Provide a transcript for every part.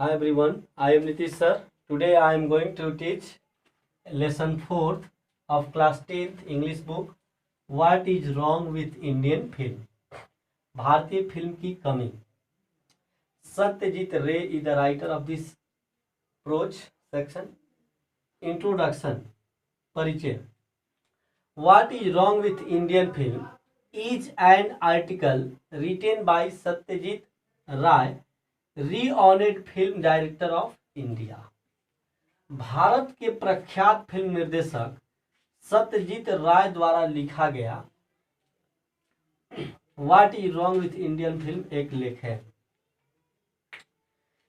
Hi everyone, I am Nitish sir. Today I am going to teach lesson 4th of class 10th English book. What is wrong with Indian film? भारतीय film की कमी. Satyajit Ray is the writer of this approach section. Introduction. परिचय. What is wrong with Indian film is an article written by Satyajit Ray, renowned film director of India. Bharat के प्रख्यात film निर्देशक सत्यजीत राय द्वारा लिखा गया what is wrong with Indian film एक लेख है.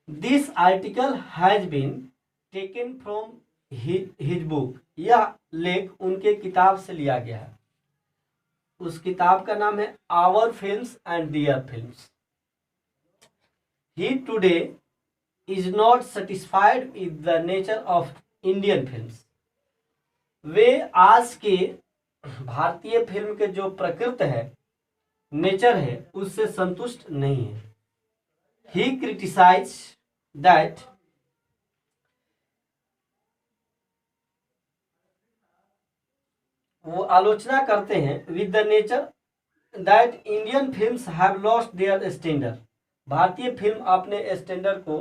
This article has been taken from his book. यह लेख उनके किताब से लिया गया है. उस किताब का नाम है our films and their films. He today is not satisfied with the nature of Indian films. वे आज के भारतीय फिल्म के जो प्रकृति है, नेचर है, उससे संतुष्ट नहीं है. He criticized that वो आलोचना करते हैं with the nature that Indian films have lost their standard. भारतीय फिल्म अपने स्टैंडर्ड को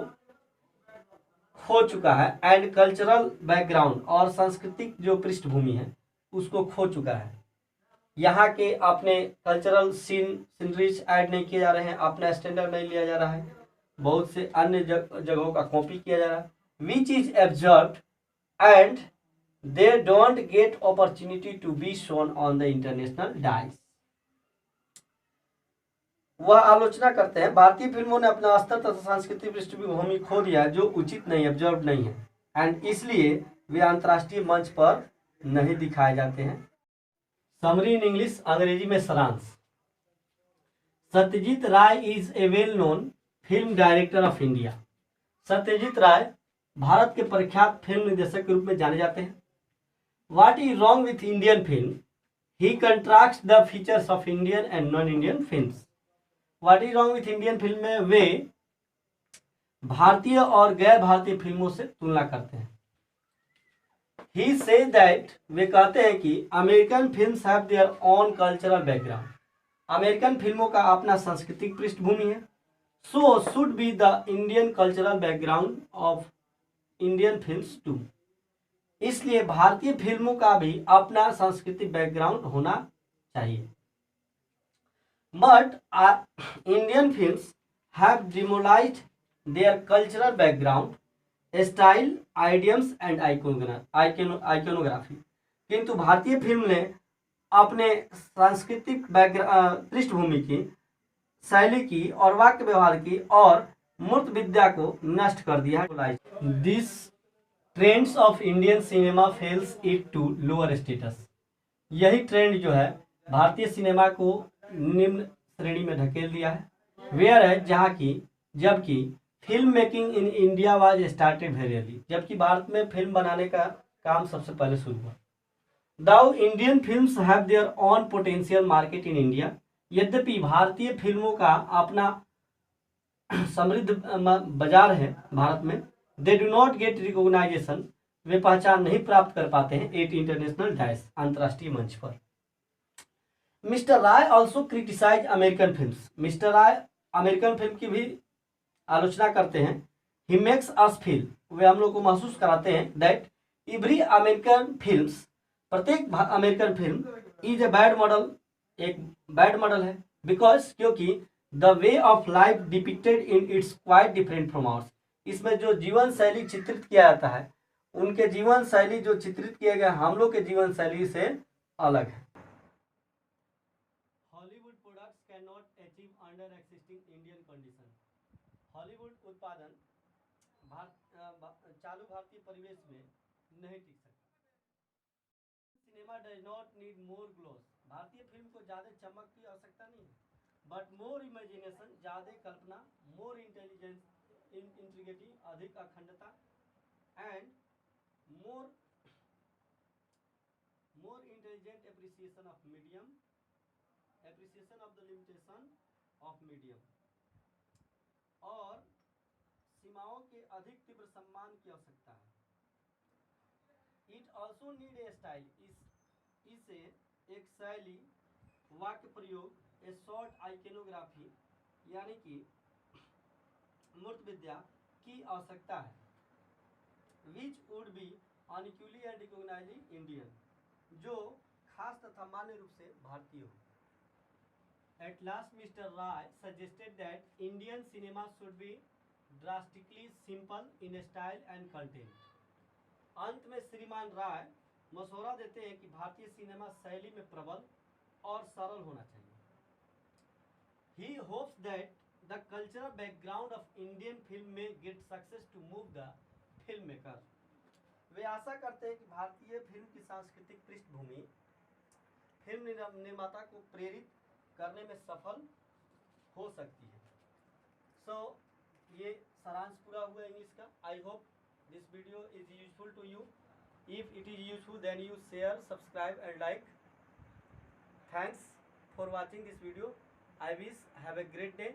खो चुका है. एंड कल्चरल बैकग्राउंड और सांस्कृतिक जो पृष्ठभूमि है उसको खो चुका है. यहाँ के अपने कल्चरल सीनरीज ऐड नहीं किए जा रहे हैं. अपना स्टैंडर्ड नहीं लिया जा रहा है. बहुत से अन्य जगहों का कॉपी किया जा रहा है. Which is observed and they don't get opportunity to be shown on the international dais. वह आलोचना करते हैं भारतीय फिल्मों ने अपना स्तर तथा सांस्कृतिक पृष्ठभूमि खो दिया है जो उचित नहीं, ऑब्जर्व नहीं है. एंड इसलिए वे अंतर्राष्ट्रीय मंच पर नहीं दिखाए जाते हैं. समरी इन इंग्लिश, अंग्रेजी में सारांश. Satyajit Ray is a well known film director of India. Satyajit Ray भारत के प्रख्यात फिल्म निर्देशक के रूप में जाने जाते हैं. What is wrong with Indian film? He contrast the features of Indian and non Indian films. What is wrong with Indian film में वे भारतीय और गैर भारतीय फिल्मों से तुलना करते हैं. ही से दैट वे कहते हैं कि American films have their own cultural background. American फिल्मों का अपना सांस्कृतिक पृष्ठभूमि है. So should be the Indian cultural background of Indian films too. इसलिए भारतीय फिल्मों का भी अपना सांस्कृतिक बैकग्राउंड होना चाहिए. But Indian films have demolished their cultural background, style, idioms and iconography. किंतु भारतीय फिल्म ने अपने सांस्कृतिक पृष्ठभूमि की, शैली की और वाक्य व्यवहार की और मूर्त विद्या को नष्ट कर दिया है. This trends of Indian cinema fails it to lower status. यही ट्रेंड जो है भारतीय सिनेमा को निम्न श्रेणी में ढकेल दिया है. वेयर है जबकि film making in India was started very early. जबकि भारत में फिल्म बनाने का काम सबसे पहले शुरू हुआ. Though Indian films have their own potential market in India. यद्यपि भारतीय फिल्मों का अपना समृद्ध बाजार है भारत में. They do not get recognition. वे पहचान नहीं प्राप्त कर पाते हैं एट इंटरनेशनल डाइस, अंतर्राष्ट्रीय मंच पर. Mister Ray also criticise American films. Mister Ray American film की भी आलोचना करते हैं. He makes us feel. वे हम लोग को महसूस कराते हैं दैट एवरी अमेरिकन फिल्म्स, प्रत्येक American film is a bad model, एक बैड मॉडल है. बिकॉज क्योंकि the way of life depicted in its quite different from hours. इसमें जो जीवन शैली चित्रित किया जाता है, उनके जीवन शैली जो चित्रित किया गया हम लोग के जीवन शैली से अलग है. Hollywood products can not achieve under existing Indian condition. Hollywood उत्पादन चालू भारतीय परिवेश में नहीं टिक सकता. Cinema does not need more gloss. भारतीय फिल्म को ज्यादा चमक की आवश्यकता नहीं है. बट मोर इमेजिनेशन, ज्यादा कल्पना, मोर इंटेलिजेंस, इंट्रिगेटी, अधिक अखंडता, and more intelligent appreciation of medium, appreciation of the limitation of medium. और सीमाओं के अधिक तीव्र सम्मान की आवश्यकता है। It also need a style, इसे एक शैली, वाक्य प्रयोग, ए शॉर्ट आइकेनोग्राफी यानी कि मूर्त विद्या की आवश्यकता है, which would be unequally and recognising Indian, जो खास तथा मान्य रूप से भारतीय हो। At last, Mr. Rai suggested that Indian cinema should be drastically simple in style and content. अंत में श्रीमान राय मशवरा देते हैं कि भारतीय सिनेमा शैली में प्रबल और सरल होना चाहिए। He hopes that the cultural background of Indian film may get success to move the filmmaker. वे आशा करते हैं कि भारतीय फिल्म की सांस्कृतिक पृष्ठभूमि फिल्म निर्माता को प्रेरित करने में सफल हो सकती है। सो ये सारांश पूरा हुआ इंग्लिश का। I hope this video is useful to you. If it is useful then you share, subscribe and like. Thanks for watching this video. I wish have a great day.